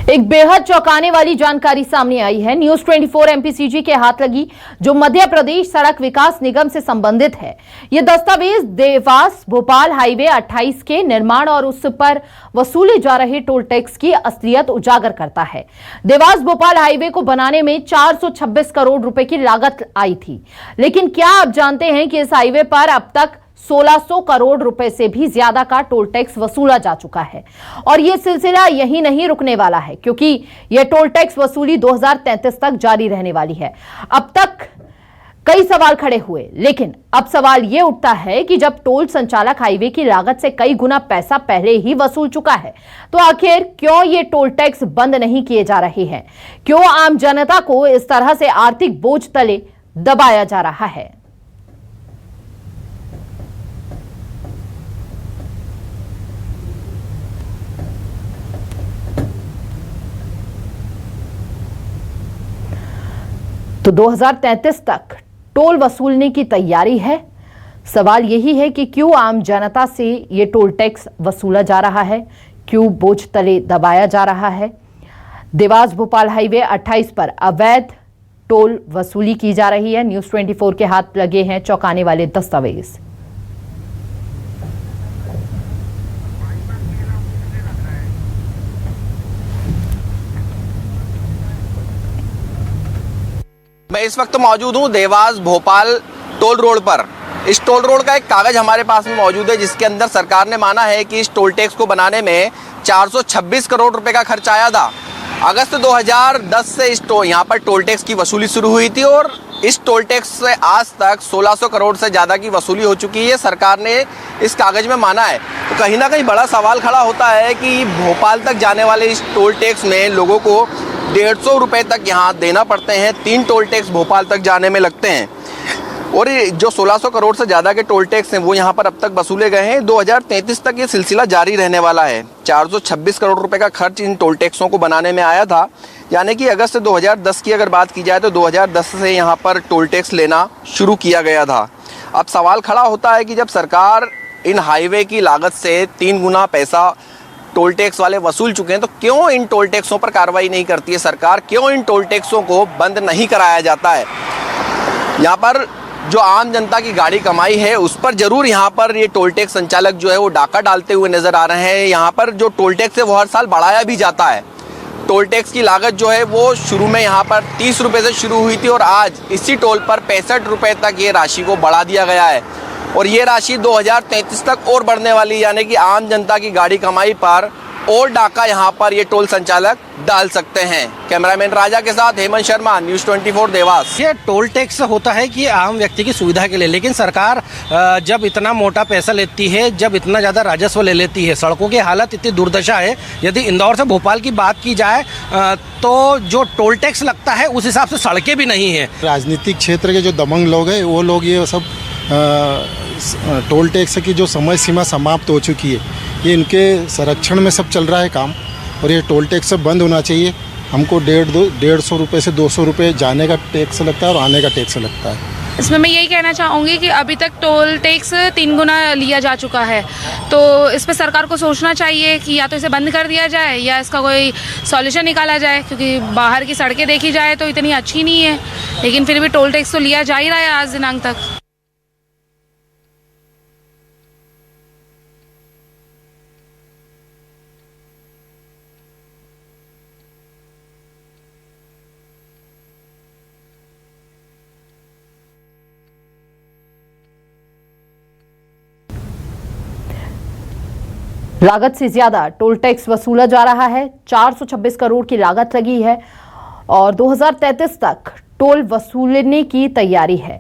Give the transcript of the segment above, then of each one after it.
एक बेहद चौंकाने वाली जानकारी सामने आई है। न्यूज 24 एमपीसीजी के हाथ लगी, जो मध्य प्रदेश सड़क विकास निगम से संबंधित है। ये दस्तावेज देवास भोपाल हाईवे 28 के निर्माण और उस पर वसूले जा रहे टोल टैक्स की असलियत उजागर करता है। देवास भोपाल हाईवे को बनाने में 426 करोड़ रुपए की लागत आई थी, लेकिन क्या आप जानते हैं कि इस हाईवे पर अब तक 1600 करोड़ रुपए से भी ज्यादा का टोल टैक्स वसूला जा चुका है। और यह सिलसिला यहीं नहीं रुकने वाला है, क्योंकि यह टोल टैक्स वसूली 2033 तक जारी रहने वाली है। अब तक कई सवाल खड़े हुए, लेकिन अब सवाल यह उठता है कि जब टोल संचालक हाईवे की लागत से कई गुना पैसा पहले ही वसूल चुका है, तो आखिर क्यों ये टोल टैक्स बंद नहीं किए जा रहे हैं? क्यों आम जनता को इस तरह से आर्थिक बोझ तले दबाया जा रहा है? तो 2033 तक टोल वसूलने की तैयारी है। सवाल यही है कि क्यों आम जनता से ये टोल टैक्स वसूला जा रहा है, क्यों बोझ तले दबाया जा रहा है? देवास भोपाल हाईवे 28 पर अवैध टोल वसूली की जा रही है। न्यूज 24 के हाथ लगे हैं चौंकाने वाले दस्तावेज। मैं इस वक्त मौजूद हूं देवास भोपाल टोल रोड पर। इस टोल रोड का एक कागज हमारे पास में मौजूद है, जिसके अंदर सरकार ने माना है कि इस टोल टैक्स को बनाने में 426 करोड़ रुपए का खर्च आया था। अगस्त 2010 से यहाँ पर टोल टैक्स की वसूली शुरू हुई थी और इस टोल टैक्स से आज तक 1600 करोड़ से ज़्यादा की वसूली हो चुकी है, सरकार ने इस कागज में माना है। तो कहीं ना कहीं बड़ा सवाल खड़ा होता है कि भोपाल तक जाने वाले इस टोल टैक्स में लोगों को 150 रुपये तक यहाँ देना पड़ते हैं। 3 टोल टैक्स भोपाल तक जाने में लगते हैं और ये जो 1600 करोड़ से ज़्यादा के टोल टैक्स हैं वो यहाँ पर अब तक वसूले गए हैं। 2033 तक ये सिलसिला जारी रहने वाला है। 426 करोड़ रुपए का खर्च इन टोल टैक्सों को बनाने में आया था, यानी कि अगस्त 2010 की अगर बात की जाए तो 2010 से यहाँ पर टोल टैक्स लेना शुरू किया गया था। अब सवाल खड़ा होता है कि जब सरकार इन हाईवे की लागत से 3 गुना पैसा टोल टैक्स वाले वसूल चुके हैं, तो क्यों इन टोल टैक्सों पर कार्रवाई नहीं करती है सरकार? क्यों इन टोल टैक्सों को बंद नहीं कराया जाता है? यहाँ पर जो आम जनता की गाड़ी कमाई है उस पर जरूर यहाँ पर ये टोल टैक्स संचालक जो है वो डाका डालते हुए नजर आ रहे हैं। यहाँ पर जो टोल टैक्स है वो हर साल बढ़ाया भी जाता है। टोल टैक्स की लागत जो है वो शुरू में यहाँ पर 30 रुपये से शुरू हुई थी और आज इसी टोल पर 65 रुपये तक ये राशि को बढ़ा दिया गया है और ये राशि 2033 तक और बढ़ने वाली, यानी कि आम जनता की गाड़ी कमाई पर और डाका यहाँ पर ये टोल संचालक डाल सकते हैं। कैमरामैन राजा के साथ हेमंत शर्मा, न्यूज़ 24 देवास। ये टोल टैक्स होता है कि आम व्यक्ति की सुविधा के लिए, लेकिन सरकार जब इतना मोटा पैसा लेती है, जब इतना ज़्यादा राजस्व ले लेती है, सड़कों की हालत इतनी दुर्दशा है। यदि इंदौर से भोपाल की बात की जाए तो जो टोल टैक्स लगता है उस हिसाब से सड़कें भी नहीं है। राजनीतिक क्षेत्र के जो दबंग लोग हैं वो लोग ये सब टोल टैक्स की जो समय सीमा समाप्त हो चुकी है, ये इनके संरक्षण में सब चल रहा है काम और ये टोल टैक्स सब बंद होना चाहिए। हमको 150 रुपये से 200 रुपये जाने का टैक्स लगता है और आने का टैक्स लगता है। इसमें मैं यही कहना चाहूँगी कि अभी तक टोल टैक्स 3 गुना लिया जा चुका है, तो इस पर सरकार को सोचना चाहिए कि या तो इसे बंद कर दिया जाए या इसका कोई सॉल्यूशन निकाला जाए, क्योंकि बाहर की सड़कें देखी जाए तो इतनी अच्छी नहीं है, लेकिन फिर भी टोल टैक्स तो लिया जा ही रहा है आज दिनांक तक। लागत से ज्यादा टोल टैक्स वसूला जा रहा है। 426 करोड़ की लागत लगी है और 2033 तक टोल वसूलने की तैयारी है।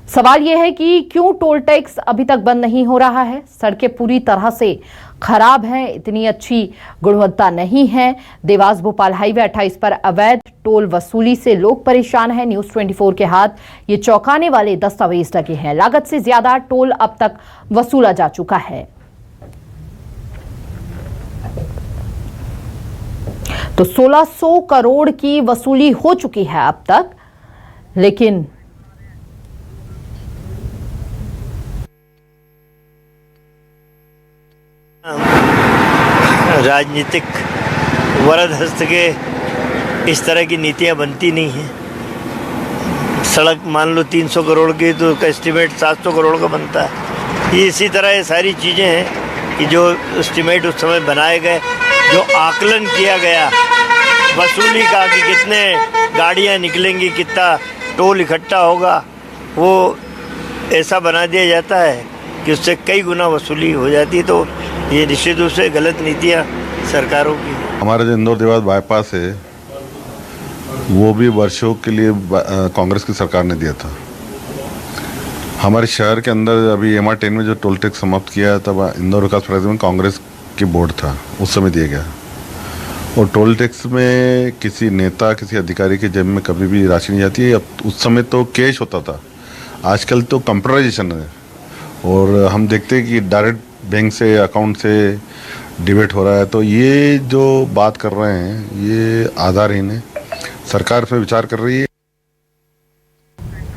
सवाल यह है कि क्यों टोल टैक्स अभी तक बंद नहीं हो रहा है? सड़कें पूरी तरह से खराब हैं, इतनी अच्छी गुणवत्ता नहीं है। देवास भोपाल हाईवे 28 पर अवैध टोल वसूली से लोग परेशान हैं। न्यूज़ 24 के हाथ ये चौंकाने वाले दस्तावेज लगे हैं। लागत से ज्यादा टोल अब तक वसूला जा चुका है। तो 1600 करोड़ की वसूली हो चुकी है अब तक, लेकिन राजनीतिक वरद हस्त के इस तरह की नीतियाँ बनती नहीं हैं। सड़क मान लो 300 करोड़ की तो उसका एस्टिमेट 700 करोड़ का बनता है। ये इसी तरह ये सारी चीज़ें हैं कि जो एस्टिमेट उस समय बनाए गए, जो आकलन किया गया वसूली का कि कितने गाड़ियाँ निकलेंगी, कितना टोल इकट्ठा होगा, वो ऐसा बना दिया जाता है कि उससे कई गुना वसूली हो जाती है। तो ये निश्चित रूप से गलत नीतियाँ सरकारों की। हमारा जो इंदौर देवास बाईपास है वो भी वर्षों के लिए कांग्रेस की सरकार ने दिया था। हमारे शहर के अंदर अभी MR10 में जो टोल टैक्स समाप्त किया तब इंदौर विकास प्राधिकरण में कांग्रेस की बोर्ड था, उस समय दिया गया। और टोल टैक्स में किसी नेता किसी अधिकारी के जेब में कभी भी राशि नहीं जाती है। अब उस समय तो कैश होता था, आजकल तो कंप्यूटराइजेशन है और हम देखते हैं कि डायरेक्ट बैंक से अकाउंट से डिबेट हो रहा है। तो ये जो बात कर रहे हैं ये आधारहीन है। सरकार पे विचार कर रही है।